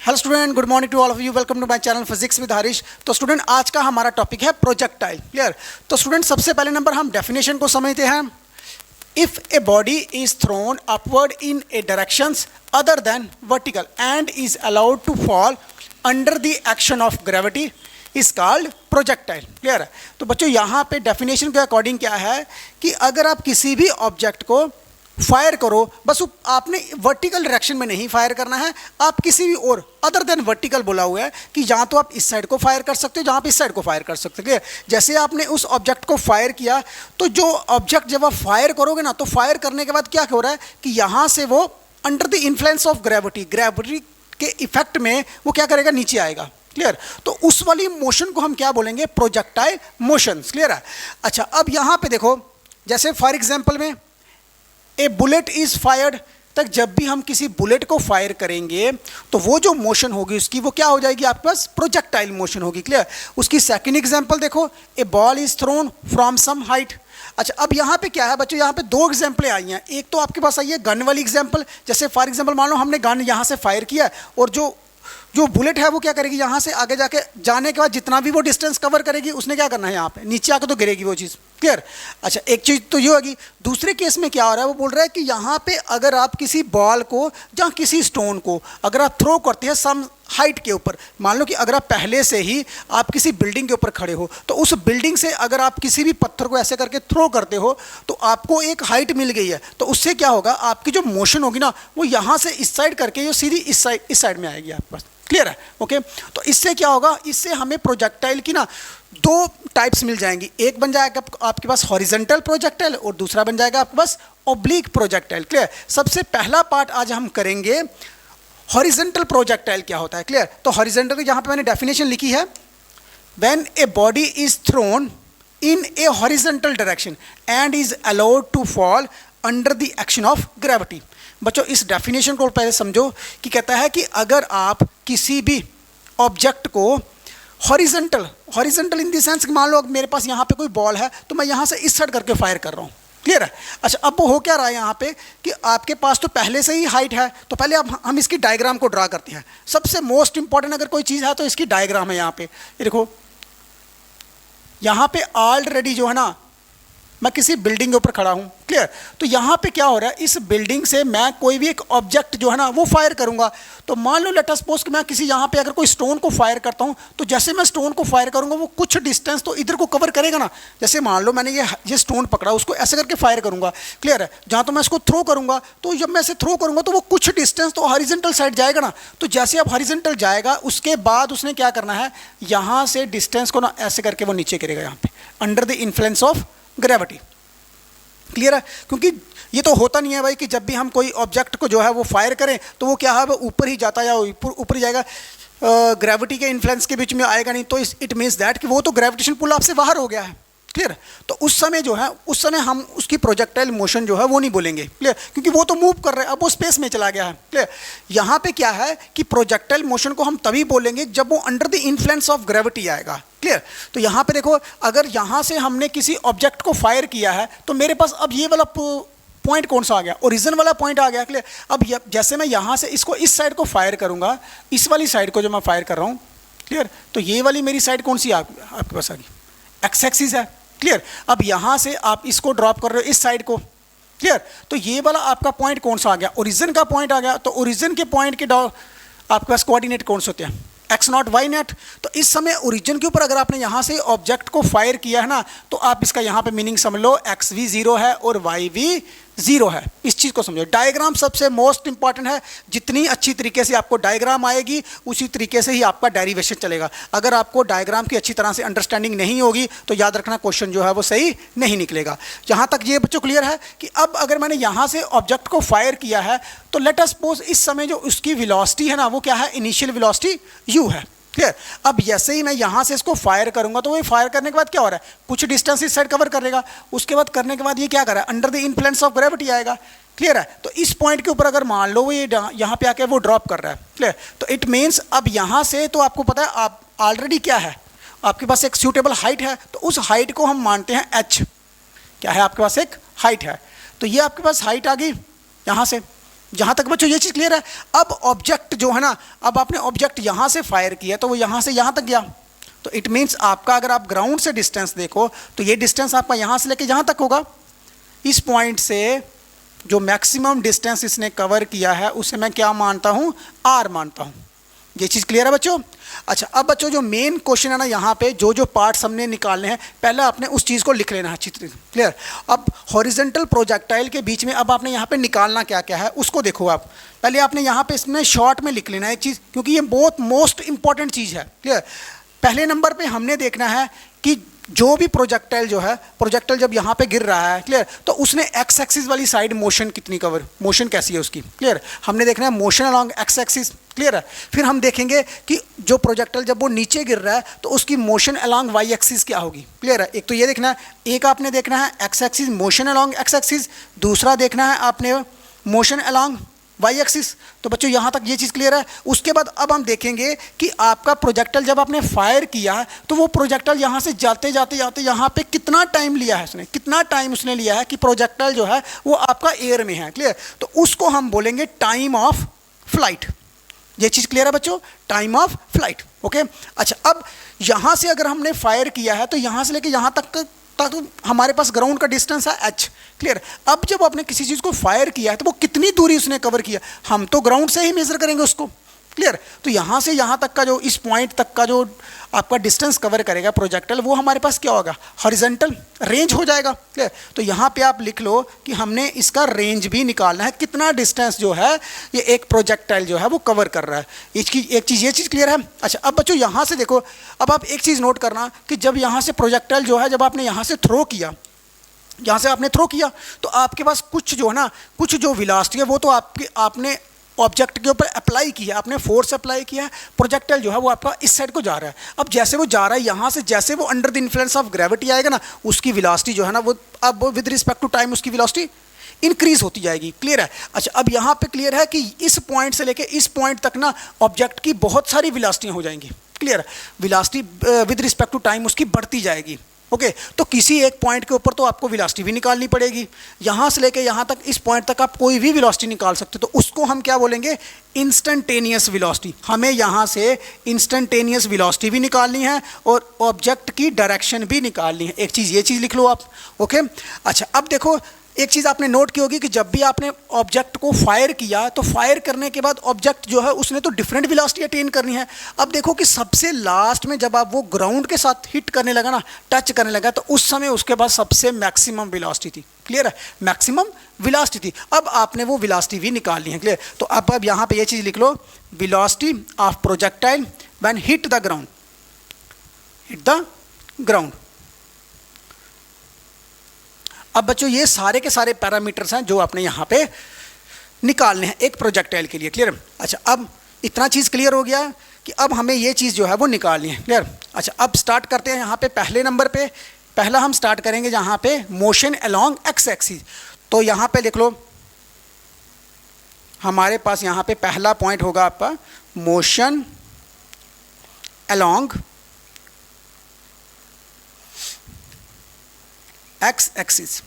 Hello student, good morning to all of you. Welcome to my channel physics with Harish. तो student, आज का हमारा topic है projectile. Clear? तो स्टूडेंट, सबसे पहले नंबर हम डेफिनेशन को समझते हैं। If a body is thrown upward in a directions other than vertical and is allowed to fall under the action of gravity is called projectile. Clear है? तो बच्चों, यहाँ पे डेफिनेशन के अकॉर्डिंग क्या है कि अगर आप किसी भी ऑब्जेक्ट को फायर करो, बस आपने वर्टिकल डायरेक्शन में नहीं फायर करना है, आप किसी भी और अदर देन वर्टिकल बोला हुआ है कि जहाँ तो आप इस साइड को फायर कर सकते हो, जहाँ पे इस साइड को फायर कर सकते हो। जैसे आपने उस ऑब्जेक्ट को फायर किया, तो जो ऑब्जेक्ट जब आप फायर करोगे ना, तो फायर करने के बाद क्या हो रहा है कि यहाँ से वो under the influence of gravity के इफेक्ट में वो क्या करेगा, नीचे आएगा। क्लियर? तो उस वाली मोशन को हम क्या बोलेंगे, प्रोजेक्टाइल मोशन। क्लियर है? अच्छा, अब यहाँ पे देखो, जैसे फॉर एग्जाम्पल में ए बुलेट इज फायर्ड, तक जब भी हम किसी बुलेट को फायर करेंगे तो वो जो मोशन होगी उसकी वो क्या हो जाएगी, आपके पास प्रोजेक्टाइल मोशन होगी। क्लियर? उसकी सेकंड एग्जांपल देखो, a ball is thrown from some height. अच्छा, अब यहाँ पे क्या है बच्चों, यहाँ पे दो एग्जांपलें आई हैं। एक तो आपके पास आई है गन वाली एग्जांपल, जैसे फॉर एग्जांपल मान लो हमने गन यहाँ से फायर किया और जो बुलेट है वो क्या करेगी, यहाँ से आगे जाके जाने के बाद जितना भी वो डिस्टेंस कवर करेगी उसने क्या करना है, यहाँ पे नीचे आके तो गिरेगी वो चीज़। क्लियर? अच्छा, एक चीज़ तो ये होगी। दूसरे केस में क्या हो रहा है, वो बोल रहा है कि यहाँ पे अगर आप किसी बॉल को या किसी स्टोन को अगर आप थ्रो करते हैं सम हाइट के ऊपर, मान लो कि अगर आप पहले से ही आप किसी बिल्डिंग के ऊपर खड़े हो, तो उस बिल्डिंग से अगर आप किसी भी पत्थर को ऐसे करके थ्रो करते हो तो आपको एक हाइट मिल गई है, तो उससे क्या होगा, आपकी जो मोशन होगी ना वो यहाँ से इस साइड करके ये सीधी इस साइड में आएगी आपके पास। क्लियर है? ओके। तो इससे क्या होगा, इससे हमें प्रोजेक्टाइल की ना दो टाइप्स मिल जाएंगी। एक बन जाएगा आपके पास हॉरिजॉन्टल प्रोजेक्टाइल और दूसरा बन जाएगा आपके पास ऑब्लिक प्रोजेक्टाइल। क्लियर? सबसे पहला पार्ट आज हम करेंगे हॉरिजॉन्टल प्रोजेक्टाइल क्या होता है। क्लियर? तो हॉरिजॉन्टल की यहाँ पे मैंने डेफिनेशन लिखी है, when a body is thrown in a horizontal direction and is allowed to fall under the action of gravity. बच्चों, इस डेफिनेशन को पहले समझो कि कहता है कि अगर आप किसी भी ऑब्जेक्ट को हॉरिजॉन्टल इन द सेंस कि मान लो मेरे पास यहाँ पे कोई बॉल है तो मैं यहाँ से इस साइड करके फायर कर रहा हूँ। क्लियर है? अच्छा, अब वो हो क्या रहा है यहाँ पे कि आपके पास तो पहले से ही हाइट है, तो पहले अब हम इसकी डायग्राम को ड्रा करते हैं। सबसे मोस्ट इंपॉर्टेंट अगर कोई चीज़ है तो इसकी डायग्राम है। यहाँ पे ये देखो, यहाँ पे ऑलरेडी जो है ना मैं किसी बिल्डिंग के ऊपर खड़ा हूँ। क्लियर? तो यहाँ पे क्या हो रहा है, इस बिल्डिंग से मैं कोई भी एक ऑब्जेक्ट जो है ना वो फायर करूँगा। तो मान लो लेट अस सपोज कि मैं किसी यहाँ पे अगर कोई स्टोन को फायर करता हूँ, तो जैसे मैं स्टोन को फायर करूँगा वो कुछ डिस्टेंस तो इधर को कवर करेगा ना। जैसे मान लो मैंने ये स्टोन पकड़ा, उसको ऐसे करके फायर करूँगा। क्लियर है? जहाँ तो मैं इसको थ्रो करूँगा, तो जब मैं इसे थ्रो करूँगा तो वो कुछ डिस्टेंस तो हॉरिजॉन्टल साइड जाएगा ना। तो जैसे अब हॉरिजॉन्टल जाएगा उसके बाद उसने क्या करना है, यहाँ से डिस्टेंस को ना ऐसे करके वो नीचे गिरेगा यहाँ पे under the influence of gravity. Clear है? क्योंकि ये तो होता नहीं है भाई कि जब भी हम कोई ऑब्जेक्ट को जो है वो फायर करें तो वो क्या है, वो ऊपर ही जाता है या ऊपर ही जाएगा, ग्रेविटी के इन्फ्लुएंस के बीच में आएगा नहीं। तो इट मीन्स दैट कि वो तो ग्रेविटेशन पुल आपसे बाहर हो गया है। क्लियर? तो उस समय जो है, उस समय हम उसकी प्रोजेक्टाइल मोशन जो है वो नहीं बोलेंगे। क्लियर? क्योंकि वो तो मूव कर रहा है, अब वो स्पेस में चला गया है। क्लियर? यहाँ पे क्या है कि प्रोजेक्टाइल मोशन को हम तभी बोलेंगे जब वो under the influence of gravity आएगा। क्लियर? तो यहाँ पे देखो, अगर यहाँ से हमने किसी ऑब्जेक्ट को फायर किया है तो मेरे पास अब ये वाला पॉइंट कौन सा आ गया, ओरिजिन वाला पॉइंट आ गया। क्लियर? अब जैसे मैं यहाँ से इसको इस साइड को फायर करूँगा, इस वाली साइड को जो मैं फायर कर रहा हूँ, क्लियर, तो ये वाली मेरी साइड कौन सी आपके पास आ गई, एक्स एक्सिस है। क्लियर? अब यहाँ से आप इसको ड्रॉप कर रहे हो इस साइड को। क्लियर? तो ये वाला आपका पॉइंट कौन सा आ गया, ओरिजिन का पॉइंट आ गया। तो ओरिजिन के पॉइंट के आपके पास कोऑर्डिनेट कौन से होते हैं, एक्स नॉट वाई नेट। तो इस समय ओरिजिन के ऊपर अगर आपने यहाँ से ऑब्जेक्ट को फायर किया है ना, तो आप इसका यहाँ पे मीनिंग समझ लो, एक्स भी 0 है और वाई भी 0 है। इस चीज़ को समझो। डायग्राम सबसे मोस्ट इंपॉर्टेंट है। जितनी अच्छी तरीके से आपको डायग्राम आएगी उसी तरीके से ही आपका डेरिवेशन चलेगा। अगर आपको डायग्राम की अच्छी तरह से अंडरस्टैंडिंग नहीं होगी तो याद रखना क्वेश्चन जो है वो सही नहीं निकलेगा। जहाँ तक ये बच्चों क्लियर है कि अब अगर मैंने यहाँ से ऑब्जेक्ट को फायर किया है तो लेट अस सपोज इस समय जो उसकी वेलोसिटी है ना वो क्या है, इनिशियल वेलोसिटी u है। क्लियर? अब जैसे ही मैं यहाँ से इसको फायर करूँगा तो वो फायर करने के बाद क्या हो रहा है, कुछ डिस्टेंस इस साइड कवर करेगा, उसके बाद करने के बाद ये क्या कर रहा है, under the influence of gravity आएगा। क्लियर है? तो इस पॉइंट के ऊपर अगर मान लो वो ये यहाँ पे आके वो ड्रॉप कर रहा है। क्लियर? तो इट मीन्स अब यहाँ से तो आपको पता है आप ऑलरेडी क्या है, आपके पास एक सूटेबल हाइट है, तो उस हाइट को हम मानते हैं h। क्या है, आपके पास एक हाइट है, तो ये आपके पास हाइट आ गई यहाँ से। जहाँ तक बच्चों ये चीज़ क्लियर है। अब ऑब्जेक्ट जो है ना, अब आपने ऑब्जेक्ट यहाँ से फायर किया तो वो यहाँ से यहाँ तक गया, तो इट मीन्स आपका अगर आप ग्राउंड से डिस्टेंस देखो तो ये डिस्टेंस आपका यहाँ से लेके यहाँ तक होगा। इस पॉइंट से जो मैक्सिमम डिस्टेंस इसने कवर किया है उसे मैं क्या मानता हूँ, आर मानता हूँ। ये चीज़ क्लियर है बच्चों। अच्छा, अब बच्चों जो मेन क्वेश्चन है ना, यहाँ पे जो जो पार्ट्स हमने निकालने हैं, पहले आपने उस चीज़ को लिख लेना है अच्छी तरह से। क्लियर। अब हॉरिजॉन्टल प्रोजेक्टाइल के बीच में अब आपने यहाँ पे निकालना क्या क्या है उसको देखो आप। पहले आपने यहाँ पे इसमें शॉर्ट में लिख लेना है एक चीज़, क्योंकि ये बहुत मोस्ट इंपॉर्टेंट चीज़ है। क्लियर। पहले नंबर पे हमने देखना है कि जो भी प्रोजेक्टाइल जो है, प्रोजेक्टाइल जब यहाँ पे गिर रहा है, क्लियर, तो उसने एक्स एक्सिस वाली साइड मोशन कितनी कवर, मोशन कैसी है उसकी। क्लियर। हमने देखना है motion along x axis. Clear है। फिर हम देखेंगे कि जो प्रोजेक्टाइल जब वो नीचे गिर रहा है तो उसकी मोशन अलोंग वाई एक्सिस क्या होगी। क्लियर है। एक तो ये देखना है, एक आपने देखना है x axis, motion along x axis, दूसरा देखना है आपने मोशन अलोंग वाई एक्सिस। तो बच्चों यहाँ तक ये चीज़ क्लियर है। उसके बाद अब हम देखेंगे कि आपका प्रोजेक्टाइल जब आपने फायर किया तो वो प्रोजेक्टाइल यहाँ से जाते जाते जाते यहाँ पे कितना टाइम लिया है उसने, कितना टाइम उसने लिया है कि प्रोजेक्टाइल जो है वो आपका एयर में है। क्लियर। तो उसको हम बोलेंगे टाइम ऑफ फ्लाइट। ये चीज़ क्लियर है बच्चों, टाइम ऑफ फ्लाइट। ओके। अच्छा, अब यहाँ से अगर हमने फायर किया है तो यहाँ से लेके यहाँ तक तो हमारे पास ग्राउंड का डिस्टेंस है h। क्लियर। अब जब आपने किसी चीज़ को फायर किया है तो वो कितनी दूरी उसने कवर किया, हम तो ग्राउंड से ही मेजर करेंगे उसको। क्लियर। तो यहाँ से यहाँ तक का जो, इस पॉइंट तक का जो आपका डिस्टेंस कवर करेगा प्रोजेक्टाइल, वो हमारे पास क्या होगा, हॉरिजॉन्टल रेंज हो जाएगा। क्लियर। तो यहाँ पे आप लिख लो कि हमने इसका रेंज भी निकालना है, कितना डिस्टेंस जो है ये एक प्रोजेक्टाइल जो है वो कवर कर रहा है। इसकी एक चीज़, ये चीज़ क्लियर है। अच्छा, अब बच्चों यहाँ से देखो, अब आप एक चीज़ नोट करना कि जब यहाँ से प्रोजेक्टाइल जो है, जब आपने यहाँ से थ्रो किया, यहाँ से आपने थ्रो किया तो आपके पास कुछ जो है ना, कुछ जो वेलोसिटी है वो तो आपने ऑब्जेक्ट के ऊपर अप्लाई किया, आपने फोर्स अप्लाई किया, प्रोजेक्टाइल जो है वो आपका इस साइड को जा रहा है। अब जैसे वो जा रहा है यहाँ से, जैसे वो under the influence of gravity आएगा ना, उसकी वेलोसिटी जो है ना वो अब विद रिस्पेक्ट टू टाइम उसकी वेलोसिटी इंक्रीज होती जाएगी। क्लियर है। अच्छा, अब यहाँ पे क्लियर है कि इस पॉइंट से लेके इस पॉइंट तक ना ऑब्जेक्ट की बहुत सारी वेलोसिटियाँ हो जाएंगी। क्लियर है। Velocity with respect to time उसकी बढ़ती जाएगी। ओके। तो किसी एक पॉइंट के ऊपर तो आपको वेलोसिटी भी निकालनी पड़ेगी। यहाँ से लेके यहाँ तक, इस पॉइंट तक आप कोई भी वेलोसिटी निकाल सकते हो, तो उसको हम क्या बोलेंगे, इंस्टेंटेनियस वेलोसिटी। हमें यहाँ से इंस्टेंटेनियस वेलोसिटी भी निकालनी है और ऑब्जेक्ट की डायरेक्शन भी निकालनी है। एक चीज़, ये चीज़ लिख लो आप। ओके। अच्छा, अब देखो एक चीज़ आपने नोट की होगी कि जब भी आपने ऑब्जेक्ट को फायर किया तो फायर करने के बाद ऑब्जेक्ट जो है उसने तो डिफरेंट वेलोसिटी अटेन करनी है। अब देखो कि सबसे लास्ट में जब आप वो ग्राउंड के साथ हिट करने लगा ना, टच करने लगा, तो उस समय उसके पास सबसे मैक्सिमम वेलोसिटी थी। क्लियर है। मैक्सिमम वेलोसिटी थी। अब आपने वो वेलोसिटी भी निकालनी है। क्लियर। तो अब यहाँ पे ये चीज़ लिख लो, velocity of projectile when hit the ground, hit the ground. अब बच्चों ये सारे के सारे पैरामीटर्स हैं जो आपने यहाँ पे निकालने हैं एक प्रोजेक्टाइल के लिए। क्लियर। अच्छा, अब इतना चीज़ क्लियर हो गया कि अब हमें ये चीज़ जो है वो निकालनी है। क्लियर। अच्छा, अब स्टार्ट करते हैं यहाँ पे पहले नंबर पे। पहला हम स्टार्ट करेंगे यहाँ पे मोशन अलोंग एक्स एक्सिस। तो यहाँ पे लिख लो, हमारे पास यहाँ पे पहला पॉइंट होगा आपका मोशन अलोंग एक्स एक्सिस।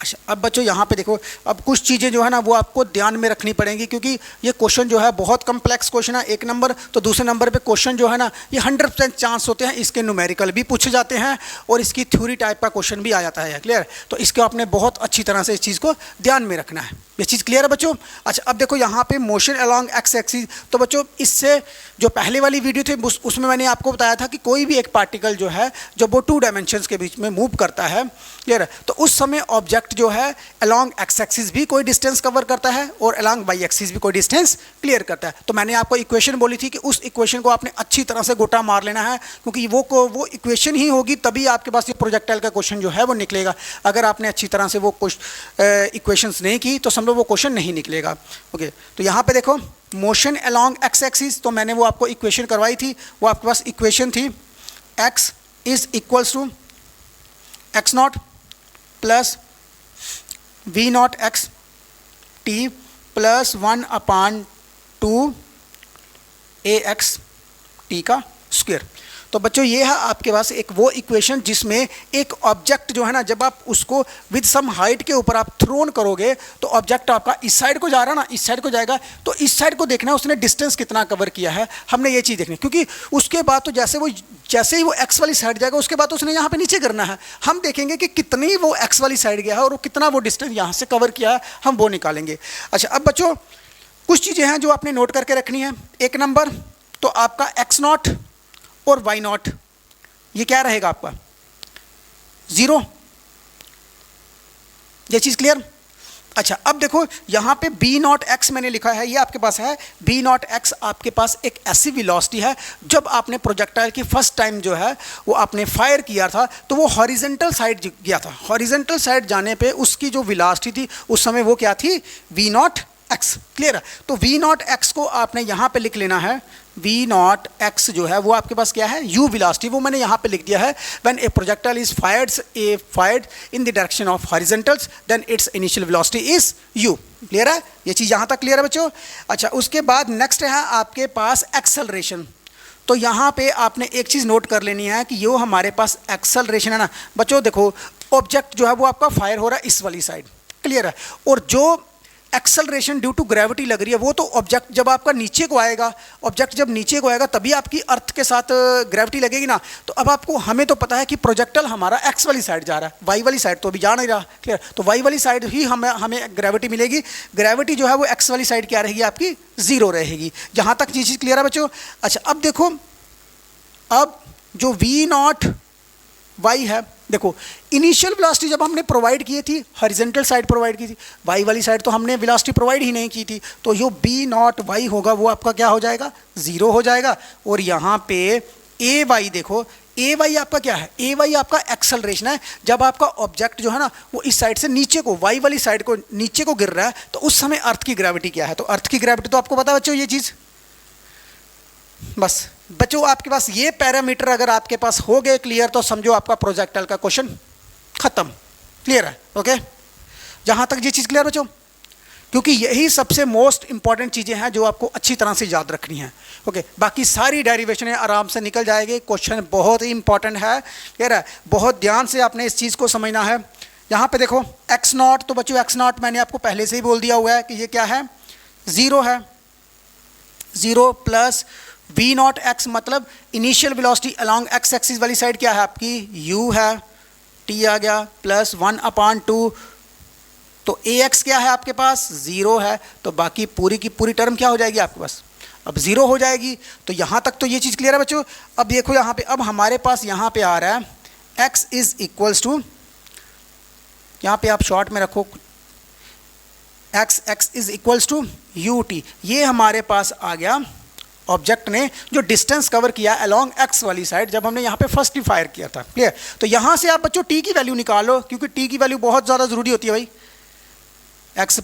अच्छा, अब बच्चों यहाँ पे देखो, अब कुछ चीज़ें जो है ना वो आपको ध्यान में रखनी पड़ेंगी, क्योंकि ये क्वेश्चन जो है बहुत कम्प्लेक्स क्वेश्चन है एक नंबर। तो दूसरे नंबर पे क्वेश्चन जो है ना ये 100% चांस होते हैं इसके न्यूमेरिकल भी पूछे जाते हैं और इसकी थ्योरी टाइप का क्वेश्चन भी आ जाता है। क्लियर। तो इसको आपने बहुत अच्छी तरह से इस चीज़ को ध्यान में रखना है। ये चीज़ क्लियर है बच्चों। अच्छा, अब देखो यहाँ पे मोशन अलोंग एक्स एक्सिस। तो बच्चों इससे जो पहले वाली वीडियो थी उसमें मैंने आपको बताया था कि कोई भी एक पार्टिकल जो है जब वो 2 डायमेंशंस के बीच में मूव करता है, क्लियर है, तो उस समय ऑब्जेक्ट जो है अलोंग एक्स एक्सिस भी कोई डिस्टेंस कवर करता है और अलोंग वाई एक्सिस भी कोई डिस्टेंस क्लियर करता है। तो मैंने आपको इक्वेशन बोली थी कि उस इक्वेशन को आपने अच्छी तरह से गोटा मार लेना है, क्योंकि वो इक्वेशन ही होगी तभी आपके पास ये प्रोजेक्टाइल का क्वेश्चन जो है वो निकलेगा। अगर आपने अच्छी तरह से वो इक्वेशंस नहीं की तो समझो वो क्वेश्चन नहीं निकलेगा। ओके। तो यहाँ पे देखो मोशन अलोंग एक्स एक्सिस, तो मैंने वो आपको इक्वेशन करवाई थी, वो आपके पास इक्वेशन थी x is equals to x naught plus v naught x t plus 1/2 ax t का स्क्वायर। तो बच्चों ये है आपके पास एक वो इक्वेशन जिसमें एक ऑब्जेक्ट जो है ना, जब आप उसको विद सम हाइट के ऊपर आप थ्रोन करोगे तो ऑब्जेक्ट आपका इस साइड को जा रहा ना, इस साइड को जाएगा, तो इस साइड को देखना है उसने डिस्टेंस कितना कवर किया है, हमने ये चीज़ देखनी, क्योंकि उसके बाद तो जैसे ही वो एक्स वाली साइड जाएगा उसके बाद तो उसने यहाँ पे नीचे करना है, हम देखेंगे कि कितनी वो एक्स वाली साइड गया है और वो कितना वो डिस्टेंस यहाँ से कवर किया है, हम वो निकालेंगे। अच्छा, अब बच्चों कुछ चीज़ें हैं जो आपने नोट करके रखनी है। एक नंबर तो आपका एक्स नॉट और वाई नॉट ये क्या रहेगा आपका 0, ये चीज़ क्लियर। अच्छा, अब देखो यहाँ पे बी नॉट एक्स मैंने लिखा है, ये आपके पास है बी नॉट एक्स, आपके पास एक ऐसी वेलोसिटी है जब आपने प्रोजेक्टाइल की फर्स्ट टाइम जो है वो आपने फायर किया था तो वो हॉरिजेंटल साइड गया था, हॉरिजेंटल साइड जाने पे उसकी जो वेलोसिटी थी उस समय वो क्या थी, वी नॉट एक्स। क्लियर है, तो वी नॉट एक्स को आपने यहाँ पे लिख लेना है, वी नॉट एक्स जो है वो आपके पास क्या है, यू वेलोसिटी, वो मैंने यहाँ पे लिख दिया है। When a projectile is fired in the direction of horizontals then its initial velocity is u. Clear है, ये चीज़ यहाँ तक क्लियर है बच्चों। अच्छा, उसके बाद नेक्स्ट है आपके पास एक्सेलरेशन। तो यहाँ पे आपने एक चीज़ नोट कर लेनी है कि ये हमारे पास एक्सेलरेशन है ना बच्चों, देखो ऑब्जेक्ट जो है वो आपका फायर हो रहा है इस वाली साइड, क्लियर है, और जो एक्सेलरेशन ड्यू टू ग्रेविटी लग रही है वो तो ऑब्जेक्ट जब आपका नीचे को आएगा, ऑब्जेक्ट जब नीचे को आएगा तभी आपकी अर्थ के साथ ग्रेविटी लगेगी ना। तो अब आपको हमें तो पता है कि प्रोजेक्टल हमारा एक्स वाली साइड जा रहा है, वाई वाली साइड तो अभी जा नहीं रहा, क्लियर, तो वाई वाली साइड ही हमें ग्रेविटी मिलेगी, ग्रेविटी जो है वो एक्स वाली साइड क्या रहेगी आपकी 0 रहेगी। जहाँ तक ये चीज़ क्लियर है बच्चों। अच्छा, अब देखो, अब जो वी नॉट वाई है, देखो इनिशियल वेलोसिटी जब हमने प्रोवाइड की थी हॉरिजॉन्टल साइड प्रोवाइड की थी, वाई वाली साइड तो हमने वेलोसिटी प्रोवाइड ही नहीं की थी, तो जो बी नॉट वाई होगा वो आपका क्या हो जाएगा 0 हो जाएगा। और यहाँ पे ए वाई देखो, ए वाई आपका क्या है, ए वाई आपका एक्सेलरेशन है, जब आपका ऑब्जेक्ट जो है ना वो इस साइड से नीचे को, वाई वाली साइड को नीचे को गिर रहा है तो उस समय अर्थ की ग्रेविटी क्या है, तो अर्थ की ग्रेविटी तो आपको पता है बच्चों ये चीज़। बस बच्चों आपके पास ये पैरामीटर अगर आपके पास हो गए क्लियर तो समझो आपका प्रोजेक्टाइल का क्वेश्चन खत्म। क्लियर है, ओके, जहां तक ये चीज़ क्लियर बच्चों, क्योंकि यही सबसे मोस्ट इंपॉर्टेंट चीज़ें हैं जो आपको अच्छी तरह से याद रखनी है। ओके, बाकी सारी डेरिवेशनें आराम से निकल जाएगी, क्वेश्चन बहुत ही इंपॉर्टेंट है। क्लियर है, बहुत ध्यान से आपने इस चीज़ को समझना है। यहाँ पे देखो एक्स नॉट, तो बच्चों एक्स नॉट मैंने आपको पहले से ही बोल दिया हुआ है कि ये क्या है 0 है, 0 प्लस वी नॉट एक्स मतलब initial velocity along x axis वाली साइड क्या है आपकी u है, t आ गया, प्लस 1/2, तो ए एक्स क्या है आपके पास 0 है, तो बाकी पूरी की पूरी टर्म क्या हो जाएगी आपके पास अब 0 हो जाएगी। तो यहाँ तक तो ये चीज़ क्लियर है बच्चों। अब देखो यहाँ पे, अब हमारे पास यहाँ पे आ रहा है x इज इक्वल्स टू, यहाँ पे आप शॉर्ट में रखो x is equals to u t, ये हमारे पास आ गया ऑब्जेक्ट ने जो डिस्टेंस कवर किया अलोंग एक्स वाली साइड जब हमने यहाँ पे फर्स्ट फायर किया था। क्लियर, तो यहाँ से आप बच्चों टी की वैल्यू निकालो, क्योंकि टी की वैल्यू बहुत ज़्यादा ज़रूरी होती है भाई। एक्स,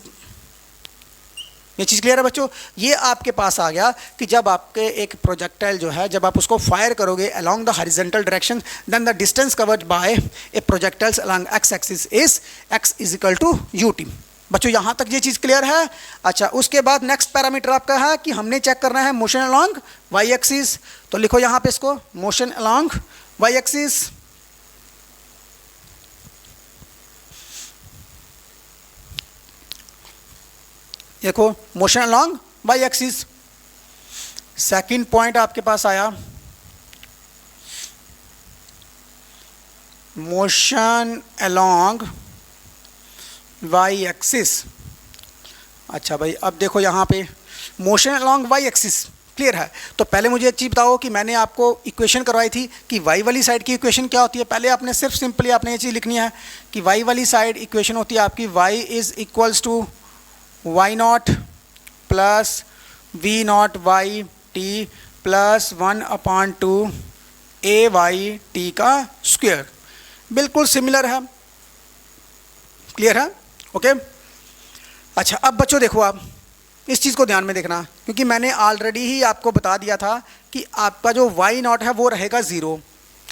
ये चीज़ क्लियर है बच्चों। ये आपके पास आ गया कि जब आपके एक प्रोजेक्टाइल जो है जब आप उसको फायर करोगे along the horizontal direction then the distance covered by a projectiles along x axis is x is equal to u t. बच्चों यहाँ तक ये चीज़ क्लियर है। अच्छा, उसके बाद नेक्स्ट पैरामीटर आपका है कि हमने चेक करना है मोशन अलोंग वाई एक्सिस, तो लिखो यहाँ पे इसको मोशन अलोंग वाई एक्सिस। देखो motion along y axis, second point आपके पास आया मोशन अलोंग वाई एक्सिस। अच्छा भाई, अब देखो यहाँ पे motion along y axis clear है। तो पहले मुझे एक चीज़ बताओ कि मैंने आपको इक्वेशन करवाई थी कि वाई वाली साइड की इक्वेशन क्या होती है। पहले आपने सिर्फ सिंपली आपने ये चीज़ लिखनी है कि वाई वाली साइड इक्वेशन होती है आपकी y is equals to y naught plus v naught y t plus 1/2 a y t का स्क्वायर। बिल्कुल सिमिलर है, क्लियर है, ओके। अच्छा, अब बच्चों देखो आप इस चीज़ को ध्यान में देखना, क्योंकि मैंने ऑलरेडी ही आपको बता दिया था कि आपका जो वाई नॉट है वो रहेगा 0।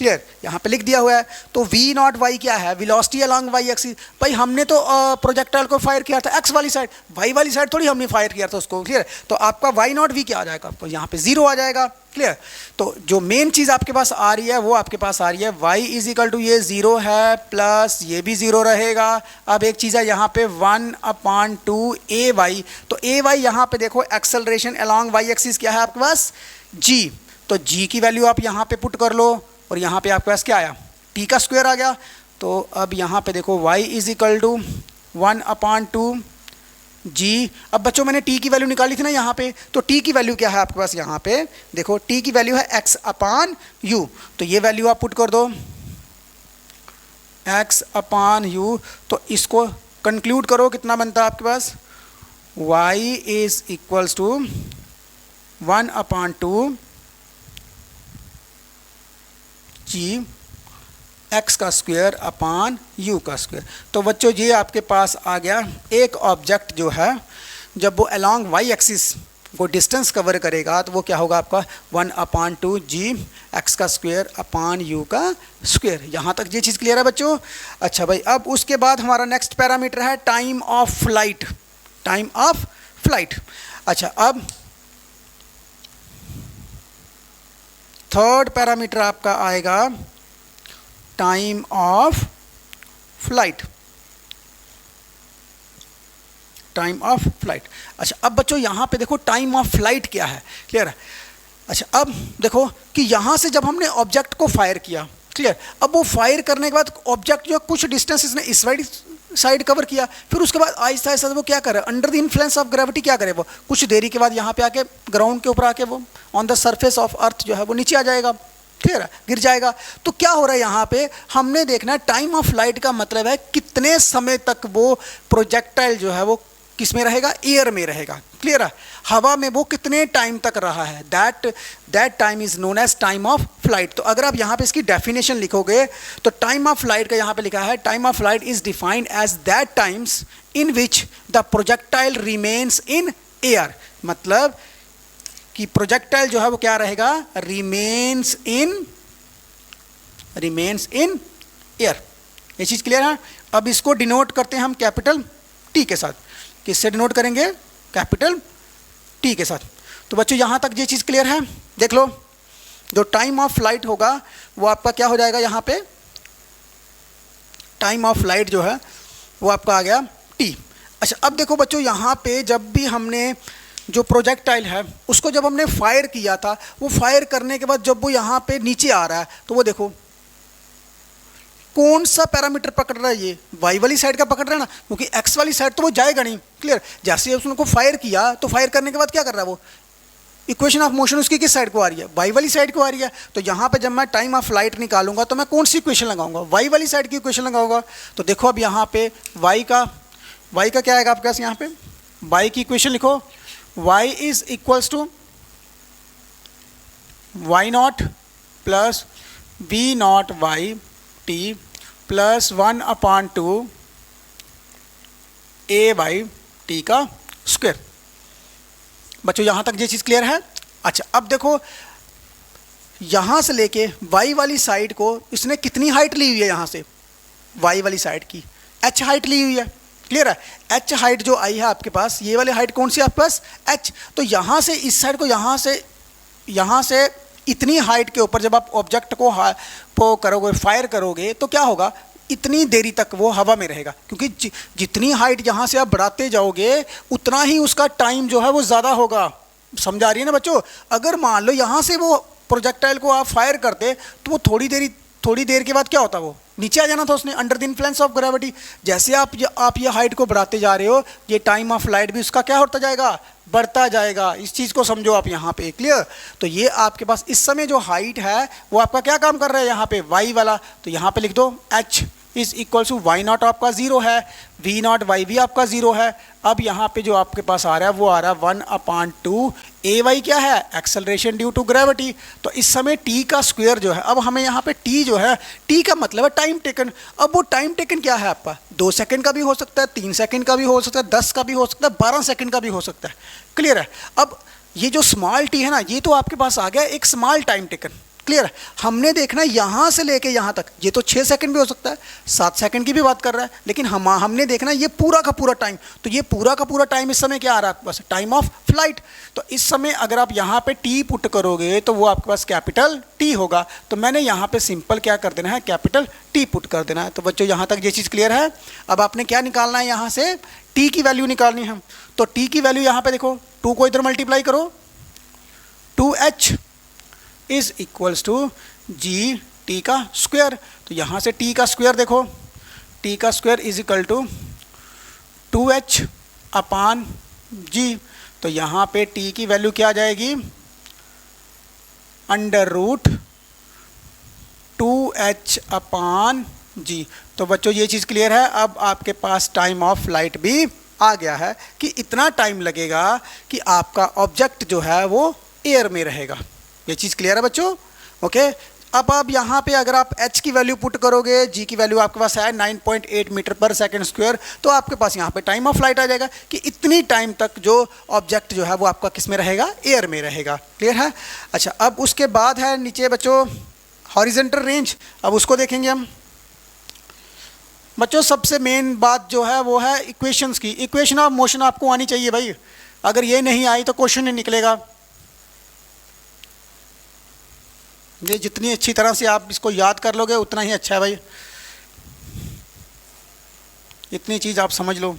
क्लियर, यहाँ पे लिख दिया हुआ है। तो वी नॉट वाई क्या है, वेलोसिटी अलोंग वाई एक्सिस। भाई हमने तो प्रोजेक्टाइल को फायर किया था एक्स वाली साइड, वाई वाली साइड थोड़ी हमने फायर किया था उसको। क्लियर, तो आपका वाई नॉट वी क्या आ जाएगा, आपको यहाँ पे 0 आ जाएगा। क्लियर, तो जो मेन चीज़ आपके पास आ रही है वो आपके पास आ रही है y इज इक्वल टू ये 0 है प्लस ये भी 0 रहेगा। अब एक चीज़ है यहाँ पे 1/2 ए वाई, तो ए वाई यहाँ पे देखो एक्सेलरेशन अलोंग वाई एक्सिस क्या है आपके पास g, तो g की वैल्यू आप यहाँ पे पुट कर लो और यहाँ पे आपके पास क्या आया, t का स्क्वायर आ गया। तो अब यहाँ पे देखो y is equal to 1/2 g। अब बच्चों मैंने t की वैल्यू निकाली थी ना यहाँ पे, तो t की वैल्यू क्या है आपके पास यहाँ पे देखो, t की वैल्यू है x/u, तो ये वैल्यू आप पुट कर दो x/u। तो इसको कंक्लूड करो, कितना बनता है आपके पास, y is equals to 1/2 g x का स्क्वायर अपान u का स्क्वायर। तो बच्चों ये आपके पास आ गया एक ऑब्जेक्ट जो है जब वो अलोंग y एक्सिस वो डिस्टेंस कवर करेगा तो वो क्या होगा आपका 1/2 g x का स्क्वायर अपान u का स्क्वायर। यहाँ तक ये चीज़ क्लियर है बच्चों। अच्छा भाई, अब उसके बाद हमारा नेक्स्ट पैरामीटर है time of flight, time of flight. अच्छा, अब थर्ड पैरामीटर आपका आएगा time of flight, time of flight. अच्छा, अब बच्चों यहाँ पे देखो टाइम ऑफ फ्लाइट क्या है, क्लियर है। अच्छा, अब देखो कि यहाँ से जब हमने ऑब्जेक्ट को फायर किया, क्लियर, अब वो फायर करने के बाद ऑब्जेक्ट जो कुछ डिस्टेंस इसने इस साइड कवर किया, फिर उसके बाद आहिस्ता आहिस्ता वो क्या करे, under the influence of gravity क्या करे, वो कुछ देरी के बाद यहाँ पे आके ग्राउंड के ऊपर आके वो on the surface of earth जो है वो नीचे आ जाएगा, क्लियर है, गिर जाएगा। तो क्या हो रहा है यहाँ पे, हमने देखना है टाइम ऑफ फ्लाइट का मतलब है कितने समय तक वो प्रोजेक्टाइल जो है वो किस में रहेगा, एयर में रहेगा, क्लियर है, हवा में वो कितने टाइम तक रहा है, that time is known as time of flight. तो अगर आप यहाँ पे इसकी डेफिनेशन लिखोगे तो टाइम ऑफ फ्लाइट का यहाँ पे लिखा है, time of flight is defined as that times in which the projectile remains in air. मतलब कि प्रोजेक्टाइल जो है वो क्या रहेगा, रिमेन्स इन एयर। ये चीज़ क्लियर है। अब इसको डिनोट करते हैं हम कैपिटल टी के साथ। किससे डिनोट करेंगे, कैपिटल टी के साथ। तो बच्चों यहाँ तक ये चीज़ क्लियर है। देख लो, जो टाइम ऑफ फ्लाइट होगा वो आपका क्या हो जाएगा, यहाँ पे टाइम ऑफ फ्लाइट जो है वो आपका आ गया टी। अच्छा, अब देखो बच्चों यहाँ पे जब भी हमने जो प्रोजेक्टाइल है उसको जब हमने फायर किया था, वो फायर करने के बाद जब वो यहाँ पे नीचे आ रहा है तो वो देखो कौन सा पैरामीटर पकड़ रहा है, ये वाई वाली साइड का पकड़ रहा है ना, क्योंकि एक्स वाली साइड तो वो जाएगा नहीं, क्लियर। जैसे उसने को फायर किया तो फायर करने के बाद क्या कर रहा है, वो इक्वेशन ऑफ मोशन उसकी किस साइड को आ रही है, वाई वाली साइड को आ रही है। तो यहाँ पे जब मैं टाइम ऑफ फ्लाइट निकालूंगा तो मैं कौन सी इक्वेशन लगाऊंगा, वाई वाली साइड की इक्वेशन लगाऊंगा। तो देखो अब यहाँ पे वाई का क्या आएगा आपके पास, यहाँ पे वाई की इक्वेशन लिखो, y is equals to y naught plus b naught y t plus 1/2 a y t का स्क्वायर। बच्चों यहाँ तक ये चीज़ क्लियर है। अच्छा, अब देखो यहाँ से लेके y वाली साइड को इसने कितनी हाइट ली हुई है, यहाँ से y वाली साइड की h हाइट ली हुई है, क्लियर है। h हाइट जो आई है आपके पास, ये वाली हाइट कौन सी है आपके पास, h। तो यहाँ से इस साइड को यहाँ से इतनी हाइट के ऊपर जब आप ऑब्जेक्ट को करोगे, फायर करोगे, तो क्या होगा, इतनी देरी तक वो हवा में रहेगा, क्योंकि जितनी हाइट यहाँ से आप बढ़ाते जाओगे उतना ही उसका टाइम जो है वो ज़्यादा होगा। समझा रही है ना बच्चों। अगर मान लो यहाँ से वो प्रोजेक्टाइल को आप फायर करते तो वो थोड़ी देर के बाद क्या होता, वो नीचे आ जाना था उसने, under the influence of gravity. जैसे आप ये हाइट को बढ़ाते जा रहे हो, ये टाइम ऑफ फ्लाइट भी उसका क्या होता जाएगा, बढ़ता जाएगा। इस चीज़ को समझो आप यहाँ पे, क्लियर। तो ये आपके पास इस समय जो हाइट है वो आपका क्या काम कर रहा है, यहाँ पे वाई वाला। तो यहाँ पे लिख दो h is equal to y naught आपका 0 है, वी नॉट वाई भी आपका 0 है। अब यहाँ पे जो आपके पास आ रहा है वो आ रहा है 1/2 ए वाई क्या है, एक्सेलरेशन ड्यू टू ग्रेविटी। तो इस समय टी का स्क्वायर जो है, अब हमें यहाँ पे टी जो है, टी का मतलब है टाइम टेकन। अब वो टाइम टेकन क्या है आपका, 2 सेकंड का भी हो सकता है, 3 सेकंड का भी हो सकता है, 10 का भी हो सकता है, 12 सेकंड का भी हो सकता है, क्लियर है। अब ये जो स्मॉल टी है ना, ये तो आपके पास आ गया एक स्मॉल टाइम टेकन, क्लियर है। हमने देखना यहाँ से लेके यहाँ तक, ये तो 6 सेकंड भी हो सकता है, 7 सेकंड की भी बात कर रहा है, लेकिन हमने देखना ये पूरा का पूरा टाइम। तो ये पूरा का पूरा टाइम इस समय क्या आ रहा है आपके पास, टाइम ऑफ फ्लाइट। तो इस समय अगर आप यहाँ पे टी पुट करोगे तो वो आपके पास कैपिटल टी होगा। तो मैंने यहाँ पे सिंपल क्या कर देना है, कैपिटल टी पुट कर देना है। तो बच्चों यहाँ तक ये चीज़ क्लियर है। अब आपने क्या निकालना है, यहाँ से टी की वैल्यू निकालनी है। तो टी की वैल्यू यहाँ पे देखो, 2 को इधर मल्टीप्लाई करो, 2h is equals to g t का स्क्वायर। तो यहाँ से टी का स्क्वायर देखो, टी का square is equal to 2h upon g. तो यहाँ पे टी की वैल्यू क्या आ जाएगी, under root 2h upon g. तो बच्चों ये चीज़ क्लियर है। अब आपके पास टाइम ऑफ फ्लाइट भी आ गया है कि इतना टाइम लगेगा कि आपका ऑब्जेक्ट जो है वो एयर में रहेगा। ये चीज़ क्लियर है बच्चों, ओके। अब आप यहाँ पे अगर आप h की वैल्यू पुट करोगे, g की वैल्यू आपके पास है 9.8 मीटर पर सेकंड स्क्वायर, तो आपके पास यहाँ पे टाइम ऑफ फ्लाइट आ जाएगा कि इतनी टाइम तक जो ऑब्जेक्ट जो है वो आपका किस में रहेगा, एयर में रहेगा। क्लियर है। अच्छा, अब उसके बाद है नीचे बच्चों हॉरिजेंटल रेंज। अब उसको देखेंगे हम बच्चों। सबसे मेन बात जो है वो है इक्वेशंस की। इक्वेशन ऑफ मोशन आपको आनी चाहिए भाई, अगर ये नहीं आई तो क्वेश्चन नहीं निकलेगा। ये जितनी अच्छी तरह से आप इसको याद कर लोगे उतना ही अच्छा है भाई, इतनी चीज़ आप समझ लो।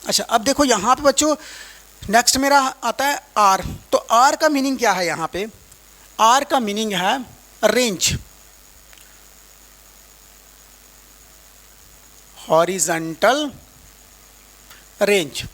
अच्छा, अब देखो यहाँ पे बच्चों नेक्स्ट मेरा आता है आर। तो आर का मीनिंग क्या है, यहाँ पे आर का मीनिंग है रेंज, हॉरिजॉन्टल रेंज।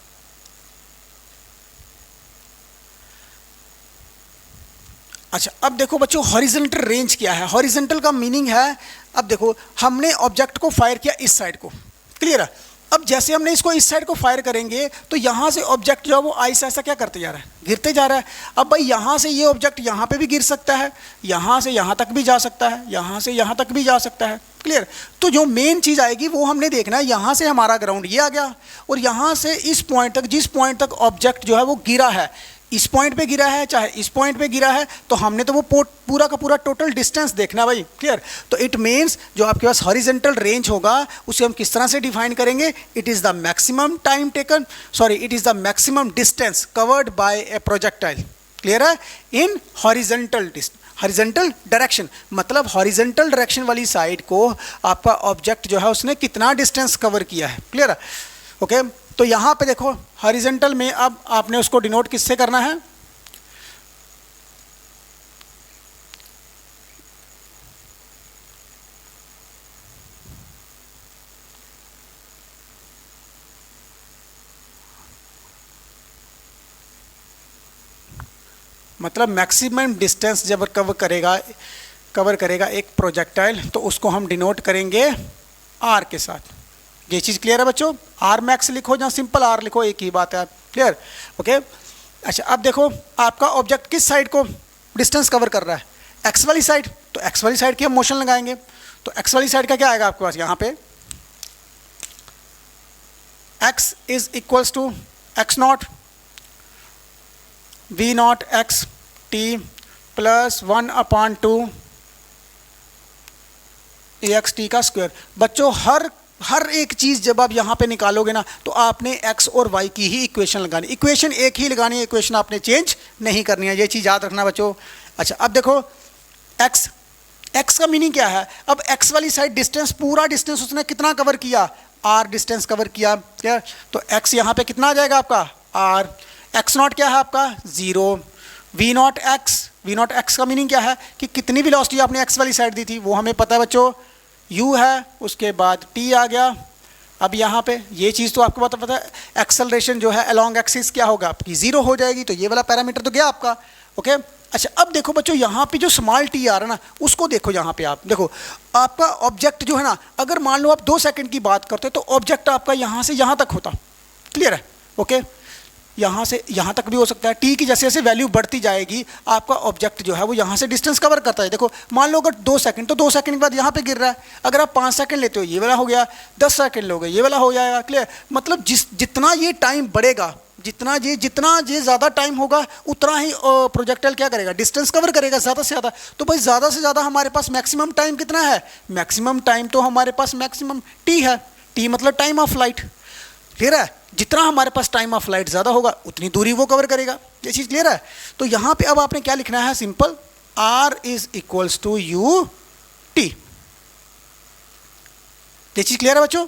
अच्छा, अब देखो बच्चों हॉरिजॉन्टल रेंज क्या है। हॉरिजॉन्टल का मीनिंग है, अब देखो हमने ऑब्जेक्ट को फायर किया इस साइड को, क्लियर है। अब जैसे हमने इसको इस साइड को फायर करेंगे तो यहाँ से ऑब्जेक्ट जो है वो ऐसा ऐसा क्या करते जा रहा है, गिरते जा रहा है। अब भाई यहाँ से ये ऑब्जेक्ट यहाँ पे भी गिर सकता है, यहाँ से यहाँ तक भी जा सकता है, यहाँ से यहाँ तक भी जा सकता है, क्लियर। तो जो मेन चीज़ आएगी वो हमने देखना है, यहाँ से हमारा ग्राउंड ये आ गया और यहाँ से इस पॉइंट तक, जिस पॉइंट तक ऑब्जेक्ट जो है वो गिरा है, इस पॉइंट पे गिरा है चाहे इस पॉइंट पे गिरा है, तो हमने तो वो पूरा का पूरा टोटल डिस्टेंस देखना भाई, क्लियर। तो इट मीन्स जो आपके पास हॉरिजॉन्टल रेंज होगा उसे हम किस तरह से डिफाइन करेंगे, it is the maximum time taken, sorry it is the maximum distance covered by A projectile, clear है, इन हॉरिजॉन्टल हॉरिजॉन्टल डायरेक्शन। मतलब हॉरिजॉन्टल डायरेक्शन वाली साइड को आपका ऑब्जेक्ट जो है उसने कितना डिस्टेंस कवर किया है, क्लियर है, ओके। तो यहाँ पे देखो हॉरिजॉन्टल में अब आपने उसको डिनोट किससे करना है, मतलब मैक्सिमम डिस्टेंस जब कवर करेगा एक प्रोजेक्टाइल तो उसको हम डिनोट करेंगे आर के साथ। ये चीज़ क्लियर है बच्चों। आर मैक्स लिखो या सिंपल आर लिखो, एक ही बात है, क्लियर, ओके। अच्छा, अब देखो आपका ऑब्जेक्ट किस साइड को डिस्टेंस कवर कर रहा है, एक्स वाली साइड। तो एक्स वाली साइड की हम मोशन लगाएंगे, तो एक्स वाली साइड का क्या आएगा आपके पास, यहाँ पे x is equals to x naught v naught x t plus 1/2 AXT का स्क्वायर। बच्चों हर एक चीज़ जब आप यहाँ पे निकालोगे ना तो आपने x और y की ही इक्वेशन लगानी, इक्वेशन एक ही लगानी है, इक्वेशन आपने चेंज नहीं करनी है, ये चीज़ याद रखना बच्चों। अच्छा, अब देखो x का मीनिंग क्या है। अब x वाली साइड डिस्टेंस, पूरा डिस्टेंस उसने कितना कवर किया, r डिस्टेंस कवर किया, क्या। तो x यहाँ पे कितना आ जाएगा आपका r, x नॉट क्या है आपका 0, वी नॉट एक्स का मीनिंग क्या है कि कितनी वेलोसिटी आपने x वाली साइड दी थी वो हमें पता है बच्चों, u है, उसके बाद t आ गया। अब यहाँ पे ये चीज़ तो आपको पता है, एक्सेलरेशन जो है अलोंग एक्सिस क्या होगा आपकी 0 हो जाएगी, तो ये वाला पैरामीटर तो गया आपका, ओके। अच्छा, अब देखो बच्चों यहाँ पे जो स्मॉल t आ रहा है ना उसको देखो, यहाँ पे आप देखो आपका ऑब्जेक्ट जो है ना, अगर मान लो आप 2 सेकंड की बात करते हो तो ऑब्जेक्ट आपका यहाँ से यहाँ तक होता, क्लियर है, ओके। यहाँ से यहाँ तक भी हो सकता है, टी की जैसे जैसे वैल्यू बढ़ती जाएगी आपका ऑब्जेक्ट जो है वो यहाँ से डिस्टेंस कवर करता है। देखो मान लो अगर 2 सेकंड, तो 2 सेकंड के बाद यहाँ पे गिर रहा है, अगर आप 5 सेकंड लेते हो ये वाला हो गया, 10 सेकंड लोगे ये वाला हो जाएगा, क्लियर। मतलब जितना ये टाइम बढ़ेगा, जितना ये ज़्यादा टाइम होगा उतना ही प्रोजेक्टाइल क्या करेगा, डिस्टेंस कवर करेगा ज़्यादा से ज़्यादा। तो भाई ज़्यादा से ज़्यादा हमारे पास मैक्सिमम टाइम कितना है, मैक्सिमम टाइम तो हमारे पास मैक्सिमम टी है, टी मतलब टाइम ऑफ लाइट। क्लियर है, जितना हमारे पास टाइम ऑफ लाइट ज़्यादा होगा उतनी दूरी वो कवर करेगा, ये चीज़ क्लियर है। तो यहाँ पे अब आपने क्या लिखना है, simple r is equals to u t. ये चीज़ क्लियर है बच्चों।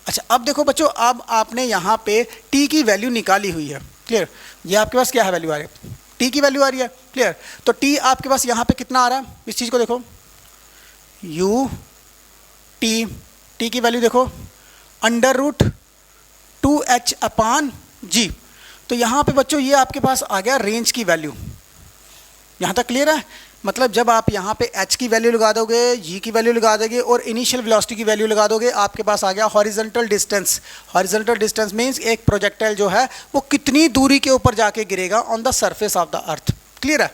अच्छा अब देखो बच्चों, अब आपने यहाँ पे t की वैल्यू निकाली हुई है, क्लियर। ये आपके पास क्या है, वैल्यू आ रही है, t की वैल्यू आ रही है, क्लियर। तो t आपके पास यहाँ पे कितना आ रहा है, इस चीज़ को देखो, u t की वैल्यू देखो √2h/g। तो यहाँ पे बच्चों ये आपके पास आ गया रेंज की वैल्यू। यहाँ तक क्लियर है, मतलब जब आप यहाँ पे h की वैल्यू लगा दोगे, g की वैल्यू लगा दोगे और इनिशियल वेलोसिटी की वैल्यू लगा दोगे, आपके पास आ गया horizontal distance. Horizontal distance means एक प्रोजेक्टाइल जो है वो कितनी दूरी के ऊपर जाके गिरेगा on the surface of the earth, clear है।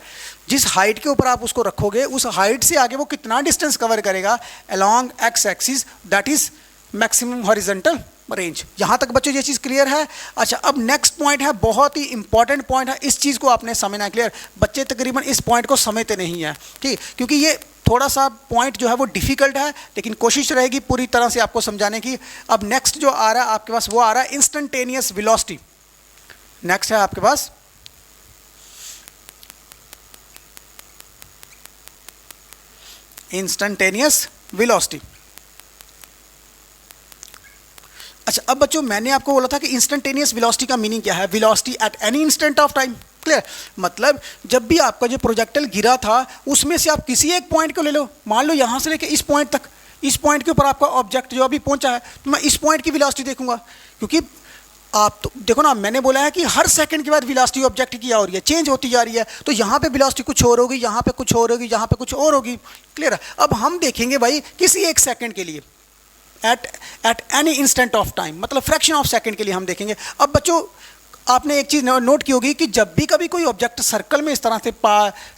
जिस हाइट के ऊपर आप उसको रखोगे उस हाइट से आगे वो कितना डिस्टेंस कवर करेगा along x axis, that is maximum horizontal range. यहाँ तक बच्चों ये चीज़ क्लियर है। अच्छा अब नेक्स्ट पॉइंट है, बहुत ही इंपॉर्टेंट पॉइंट है, इस चीज़ को आपने समझना है, क्लियर। बच्चे तकरीबन इस पॉइंट को समझते नहीं है, ठीक, क्योंकि ये थोड़ा सा पॉइंट जो है वो डिफ़िकल्ट है, लेकिन कोशिश रहेगी पूरी तरह से आपको समझाने की। अब नेक्स्ट जो आ रहा है आपके पास, वो आ रहा है इंस्टेंटेनियस वेलोसिटी। नेक्स्ट है आपके पास इंस्टेंटेनियस वेलोसिटी। अच्छा अब बच्चों मैंने आपको बोला था कि इंस्टेंटेनियस वेलोसिटी का मीनिंग क्या है, velocity at any instant of time, clear. मतलब जब भी आपका जो प्रोजेक्टाइल गिरा था उसमें से आप किसी एक पॉइंट को ले लो, मान लो यहाँ से लेके इस पॉइंट तक, इस पॉइंट के ऊपर आपका ऑब्जेक्ट जो अभी पहुँचा है, तो मैं इस पॉइंट की वेलोसिटी देखूंगा, क्योंकि आप तो देखो ना, मैंने बोला है कि हर सेकंड के बाद वेलोसिटी ऑब्जेक्ट की क्या हो रही है, चेंज होती जा रही है। तो यहाँ पे वेलोसिटी कुछ और होगी, यहाँ पे कुछ और होगी, यहाँ पे कुछ और होगी, क्लियर है। अब हम देखेंगे भाई किसी एक सेकंड के लिए, at any instant of time, मतलब फ्रैक्शन ऑफ सेकंड के लिए हम देखेंगे। अब बच्चों आपने एक चीज़ नोट की होगी कि जब भी कभी कोई ऑब्जेक्ट सर्कल में इस तरह से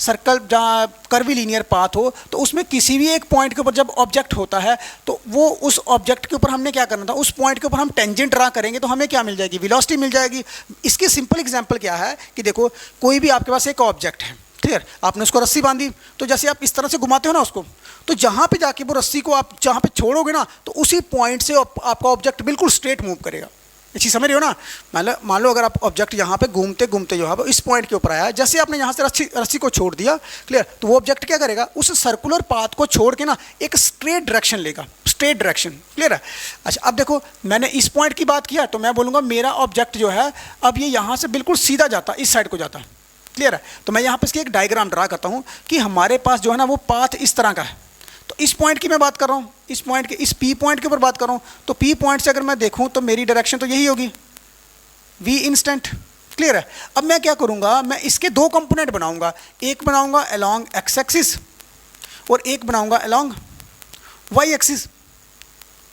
सर्कल जहाँ कर्वी लीनियर पाथ हो, तो उसमें किसी भी एक पॉइंट के ऊपर जब ऑब्जेक्ट होता है तो वो उस ऑब्जेक्ट के ऊपर हमने क्या करना था, उस पॉइंट के ऊपर हम टेंजेंट ड्रा करेंगे तो हमें क्या मिल जाएगी, वेलोसिटी मिल जाएगी। इसकी सिंपल एग्जांपल क्या है कि देखो कोई भी आपके पास एक ऑब्जेक्ट है, क्लियर, आपने उसको रस्सी बांधी, तो जैसे आप इस तरह से घुमाते हो ना उसको, तो जहाँ पे जाके वो रस्सी को आप जहाँ पे छोड़ोगे ना, तो उसी पॉइंट से आपका ऑब्जेक्ट बिल्कुल स्ट्रेट मूव करेगा। ये चीज़ समझ रहे हो ना। मान लो अगर आप ऑब्जेक्ट यहाँ पे घूमते घूमते जो है वो इस पॉइंट के ऊपर आया, जैसे आपने यहाँ से रस्सी को छोड़ दिया, क्लियर, तो वो ऑब्जेक्ट क्या करेगा, उस सर्कुलर पाथ को छोड़ के ना एक स्ट्रेट डायरेक्शन लेगा, स्ट्रेट डायरेक्शन, क्लियर है। अच्छा अब देखो मैंने इस पॉइंट की बात किया, तो मैं बोलूँगा मेरा ऑब्जेक्ट जो है अब ये यहाँ से बिल्कुल सीधा जाता, इस साइड को जाता है, क्लियर है। तो मैं यहाँ पे इसकी एक डायग्राम ड्रा करता हूँ कि हमारे पास जो है ना वो पाथ इस तरह का है। तो इस पॉइंट की मैं बात कर रहा हूँ, इस पॉइंट के, इस पी पॉइंट के ऊपर बात कर रहा हूँ, तो पी पॉइंट से अगर मैं देखूँ तो मेरी डायरेक्शन तो यही होगी, वी इंस्टेंट, क्लियर है। अब मैं क्या करूँगा, मैं इसके दो कंपोनेंट बनाऊँगा, एक बनाऊँगा अलोंग एक्स एक्सिस और एक बनाऊँगा अलोंग वाई एक्सिस,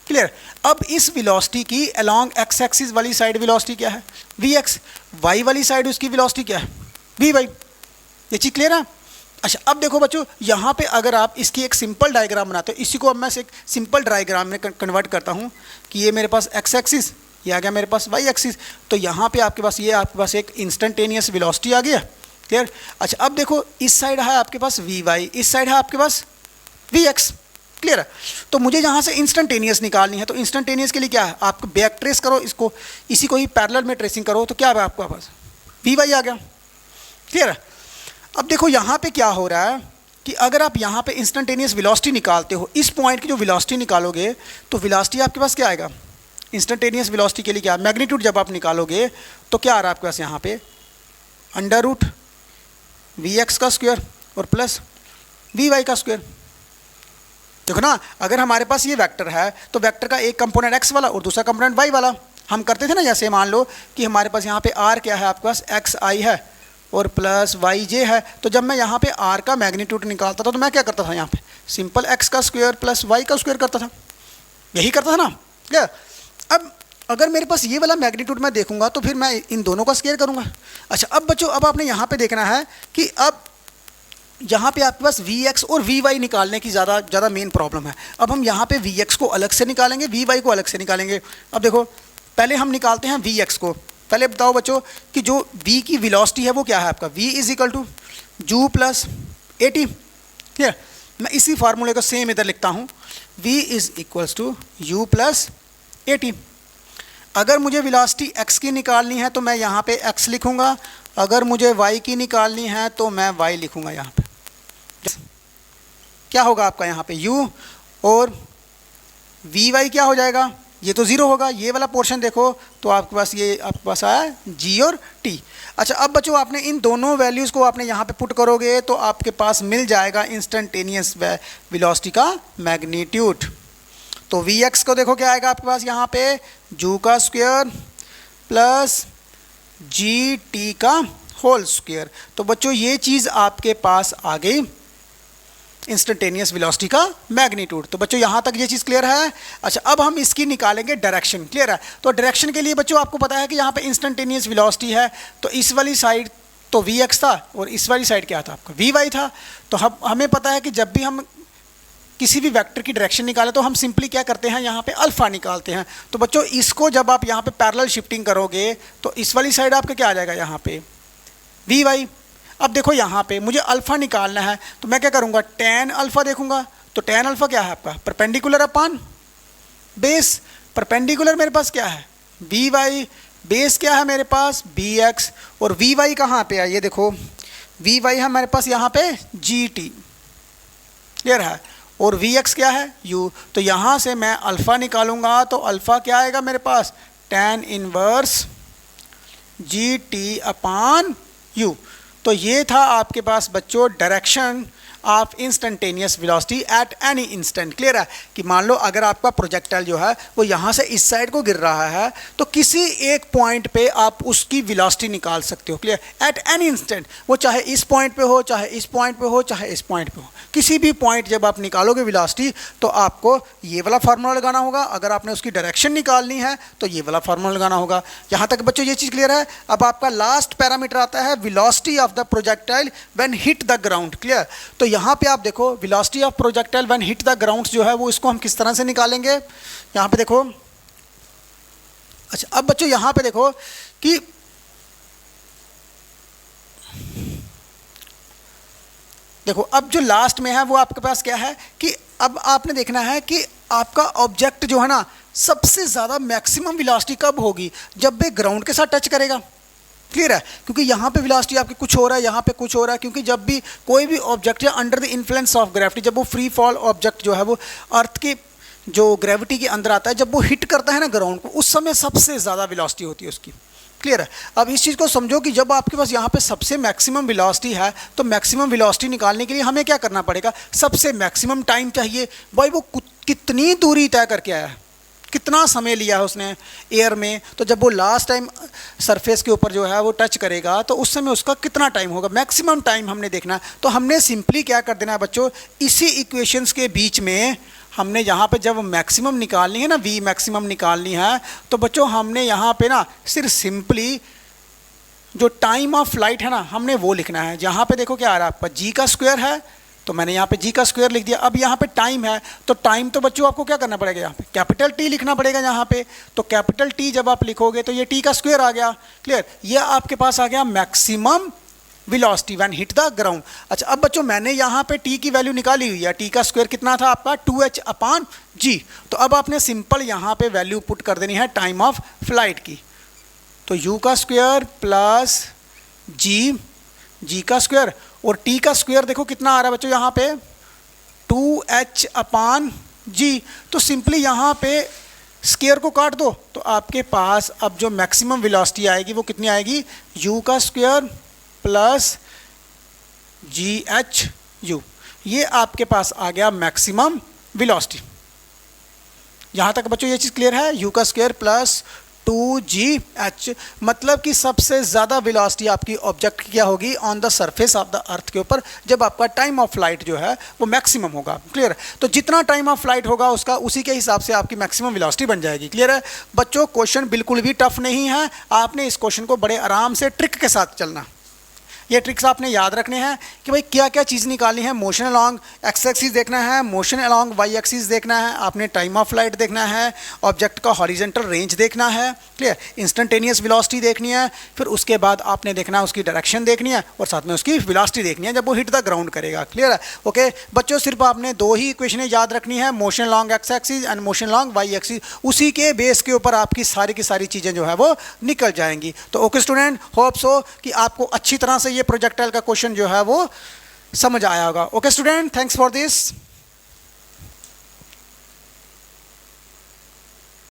क्लियर। अब इस वेलोसिटी की अलोंग एक्स एक्सिस वाली साइड वेलोसिटी क्या है, वी एक्स, वाई वाली साइड उसकी वेलोसिटी क्या है, वी वाई। ये चीज़ क्लियर है। अच्छा अब देखो बच्चों, यहाँ पे अगर आप इसकी एक सिंपल डायग्राम बनाते हो, इसी को अब मैं एक सिंपल डायग्राम में कन्वर्ट करता हूँ कि ये मेरे पास एक्स एक्सिस, ये आ गया मेरे पास वाई एक्सिस, तो यहाँ पे आपके पास ये आपके पास एक इंस्टेंटेनियस वेलोसिटी आ गया, क्लियर। अच्छा अब देखो इस साइड है आपके पास वी वाई, इस साइड है आपके पास वी एक्स, क्लियर है। तो मुझे यहाँ से इंस्टेंटेनियस निकालनी है, तो इंस्टेंटेनियस के लिए क्या है, आप बैक ट्रेस करो इसको, इसी को ही पैरेलल में ट्रेसिंग करो, तो क्या है आपके पास वी वाई आ गया, क्लियर है। अब देखो यहाँ पे क्या हो रहा है कि अगर आप यहाँ पे इंस्टेंटेनियस वेलोसिटी निकालते हो, इस पॉइंट की जो वेलोसिटी निकालोगे तो वेलोसिटी आपके पास क्या आएगा, इंस्टेंटेनियस वेलोसिटी के लिए क्या मैग्नीट्यूड जब आप निकालोगे तो क्या आ रहा है आपके पास यहाँ पे √VX का स्क्वायर और प्लस VY का स्क्वायर। देखो ना, अगर हमारे पास ये वेक्टर है तो वेक्टर का एक कंपोनेंट x वाला और दूसरा कंपोनेंट y वाला। हम करते थे ना, जैसे मान लो कि हमारे पास यहाँ पे r क्या है आपके पास xi है और प्लस yj है, तो जब मैं यहाँ पे r का मैग्नीट्यूड निकालता था तो मैं क्या करता था, यहाँ पे सिंपल x का स्क्वायर प्लस y का स्क्वायर करता था, यही करता था ना, क्या। अब अगर मेरे पास ये वाला मैग्नीट्यूड मैं देखूंगा तो फिर मैं इन दोनों का स्क्वायर करूँगा। अच्छा अब बच्चों, अब आपने यहाँ पे देखना है कि अब यहाँ पे आपके पास Vx और Vy निकालने की ज़्यादा मेन प्रॉब्लम है। अब हम यहाँ पे Vx को अलग से निकालेंगे, Vy को अलग से निकालेंगे। अब देखो पहले हम निकालते हैं Vx को, पहले बताओ बच्चों कि जो v की वेलोसिटी है वो क्या है आपका, v is equal to u plus at। Clear, मैं इसी फार्मूले को सेम इधर लिखता हूँ, v is equals to u plus at। अगर मुझे वेलोसिटी x की निकालनी है तो मैं यहाँ पे x लिखूँगा, अगर मुझे y की निकालनी है तो मैं y लिखूँगा यहाँ पे। क्या होगा आपका यहाँ पे u और vy क्या हो जाएगा, ये तो ज़ीरो होगा, ये वाला पोर्शन देखो तो आपके पास ये आपके पास आया g और t। अच्छा अब बच्चों आपने इन दोनों वैल्यूज़ को आपने यहाँ पे पुट करोगे तो आपके पास मिल जाएगा इंस्टेंटेनियस वेलोसिटी का मैग्नीट्यूड। तो vx को देखो क्या आएगा आपके पास यहाँ पे, u का स्क्वायर प्लस gt का होल स्क्वायर। तो बच्चों ये चीज़ आपके पास आ गई इंस्टेंटेनियस वेलोसिटी का मैग्नीट्यूड। तो बच्चों यहाँ तक ये चीज़ क्लियर है। अच्छा अब हम इसकी निकालेंगे डायरेक्शन। क्लियर है, तो डायरेक्शन के लिए बच्चों आपको पता है कि यहाँ पे इंस्टेंटेनियस वेलोसिटी है तो इस वाली साइड तो vx था और इस वाली साइड क्या था आपका vy था। तो हमें पता है कि जब भी हम किसी भी वेक्टर की डायरेक्शन निकाले तो हम सिंपली क्या करते हैं, यहाँ पे अल्फा निकालते हैं। तो बच्चों इसको जब आप यहाँ पे पैरेलल शिफ्टिंग करोगे तो इस वाली साइड आपका क्या आ जाएगा यहाँ पे vy। अब देखो यहाँ पे मुझे अल्फ़ा निकालना है तो मैं क्या करूँगा, tan अल्फ़ा देखूँगा। तो tan अल्फ़ा क्या है आपका, परपेंडिकुलर अपॉन बेस। परपेंडिकुलर मेरे पास क्या है vy, बेस क्या है मेरे पास bx, और vy कहाँ पे है, ये देखो vy है मेरे पास यहाँ पे gt। क्लियर है, और vx क्या है u। तो यहाँ से मैं अल्फ़ा निकालूंगा तो अल्फ़ा क्या आएगा मेरे पास, tan inverse gt upon u। तो ये था आपके पास बच्चों direction of instantaneous velocity at any instant. Clear है कि मान लो अगर आपका प्रोजेक्टाइल जो है वो यहाँ से इस साइड को गिर रहा है तो किसी एक पॉइंट पे आप उसकी वेलोसिटी निकाल सकते हो। क्लियर, एट एनी इंस्टेंट, वो चाहे इस पॉइंट पे हो, चाहे इस पॉइंट पे हो, चाहे इस पॉइंट पे हो, किसी भी पॉइंट जब आप निकालोगे वेलोसिटी तो आपको ये वाला फार्मूला लगाना होगा। अगर आपने उसकी डायरेक्शन निकालनी है तो ये वाला फार्मूला लगाना होगा। यहाँ तक बच्चों ये चीज़ क्लियर है। अब आपका लास्ट पैरामीटर आता है velocity of the projectile when hit the ground. Clear, तो यहाँ पे आप देखो velocity of projectile when hit the ground जो है वो इसको हम किस तरह से निकालेंगे, यहाँ पे देखो। अच्छा अब बच्चों यहाँ पे देखो कि देखो अब जो लास्ट में है वो आपके पास क्या है कि अब आपने देखना है कि आपका ऑब्जेक्ट जो है ना सबसे ज़्यादा मैक्सिमम वेलोसिटी कब होगी, जब वे ग्राउंड के साथ टच करेगा। क्लियर है, क्योंकि यहाँ पे वेलोसिटी आपकी कुछ हो रहा है, यहाँ पे कुछ हो रहा है, क्योंकि जब भी कोई भी ऑब्जेक्ट है under the influence of gravity, जब वो फ्री फॉल ऑब्जेक्ट जो है वो अर्थ की जो ग्रेविटी के अंदर आता है, जब वो हिट करता है ना ग्राउंड को, उस समय सबसे ज़्यादा वेलोसिटी होती है उसकी। क्लियर है, अब इस चीज़ को समझो कि जब आपके पास यहाँ पे सबसे मैक्सिमम वेलोसिटी है तो मैक्सिमम वेलोसिटी निकालने के लिए हमें क्या करना पड़ेगा, सबसे मैक्सिमम टाइम चाहिए। भाई वो कितनी दूरी तय करके आया है, कितना समय लिया है उसने एयर में, तो जब वो लास्ट टाइम सरफेस के ऊपर जो है वो टच करेगा तो उस समय उसका कितना टाइम होगा, मैक्सिमम टाइम हमने देखना है। तो हमने सिंपली क्या कर देना है बच्चों, इसी इक्वेशंस के बीच में हमने यहाँ पे जब मैक्सिमम निकालनी है ना, वी मैक्सिमम निकालनी है, तो बच्चों हमने यहाँ पे ना सिर्फ सिंपली जो टाइम ऑफ फ्लाइट है ना हमने वो लिखना है। जहाँ पे देखो क्या आ रहा है आपका जी का स्क्वायर है, तो मैंने यहाँ पे जी का स्क्वायर लिख दिया। अब यहाँ पे टाइम है तो टाइम तो बच्चों आपको क्या करना पड़ेगा, यहाँ पे कैपिटल टी लिखना पड़ेगा यहाँ पे। तो कैपिटल टी जब आप लिखोगे तो ये टी का स्क्वायर आ गया। क्लियर, ये आपके पास आ गया maximum velocity when hit the ground. अच्छा अब बच्चों मैंने यहाँ पे टी की वैल्यू निकाली हुई है, टी का स्क्वायर कितना था आपका 2h अपॉन जी। तो अब आपने सिंपल यहाँ पे वैल्यू पुट कर देनी है टाइम ऑफ फ्लाइट की। तो u का स्क्वायर प्लस जी का स्क्वायर और t का स्क्वायर देखो कितना आ रहा है बच्चों यहाँ पे 2h अपॉन जी। तो सिंपली यहाँ पे स्क्वायर को काट दो तो आपके पास अब जो मैक्सिमम वेलोसिटी आएगी वो कितनी आएगी, u का स्क्वायर प्लस GHU। ये आपके पास आ गया मैक्सिमम वेलोसिटी। यहाँ तक बच्चों ये चीज़ क्लियर है, u का स्क्वायर प्लस 2GH, मतलब कि सबसे ज़्यादा वेलोसिटी आपकी ऑब्जेक्ट की क्या होगी on the surface of the earth के ऊपर, जब आपका टाइम ऑफ फ्लाइट जो है वो मैक्सिमम होगा। क्लियर है, तो जितना टाइम ऑफ फ्लाइट होगा उसका उसी के हिसाब से आपकी मैक्सिमम वेलोसिटी बन जाएगी। क्लियर है बच्चों, क्वेश्चन बिल्कुल भी टफ नहीं है, आपने इस क्वेश्चन को बड़े आराम से ट्रिक के साथ चलना। ये ट्रिक्स आपने याद रखने हैं कि भाई क्या क्या चीज़ निकालनी है। मोशन अलॉन्ग एक्स एक्सिस देखना है, मोशन अलॉन्ग वाई एक्सिस देखना है, आपने टाइम ऑफ फ्लाइट देखना है, ऑब्जेक्ट का हॉरिजेंटल रेंज देखना है, क्लियर, इंस्टेंटेनियस वेलोसिटी देखनी है, फिर उसके बाद आपने देखना है उसकी डायरेक्शन देखनी है और साथ में उसकी वेलोसिटी देखनी है जब वो हिट द ग्राउंड करेगा। क्लियर है? ओके बच्चों, सिर्फ आपने दो ही इक्वेशनें याद रखनी है, motion along x axis and motion along y axis. उसी के बेस के ऊपर आपकी सारी की सारी चीज़ें जो है वो निकल जाएंगी। तो ओके स्टूडेंट, होप सो कि आपको अच्छी तरह से ये प्रोजेक्टाइल का क्वेश्चन जो है वो समझ आया होगा। Okay student, thanks for this.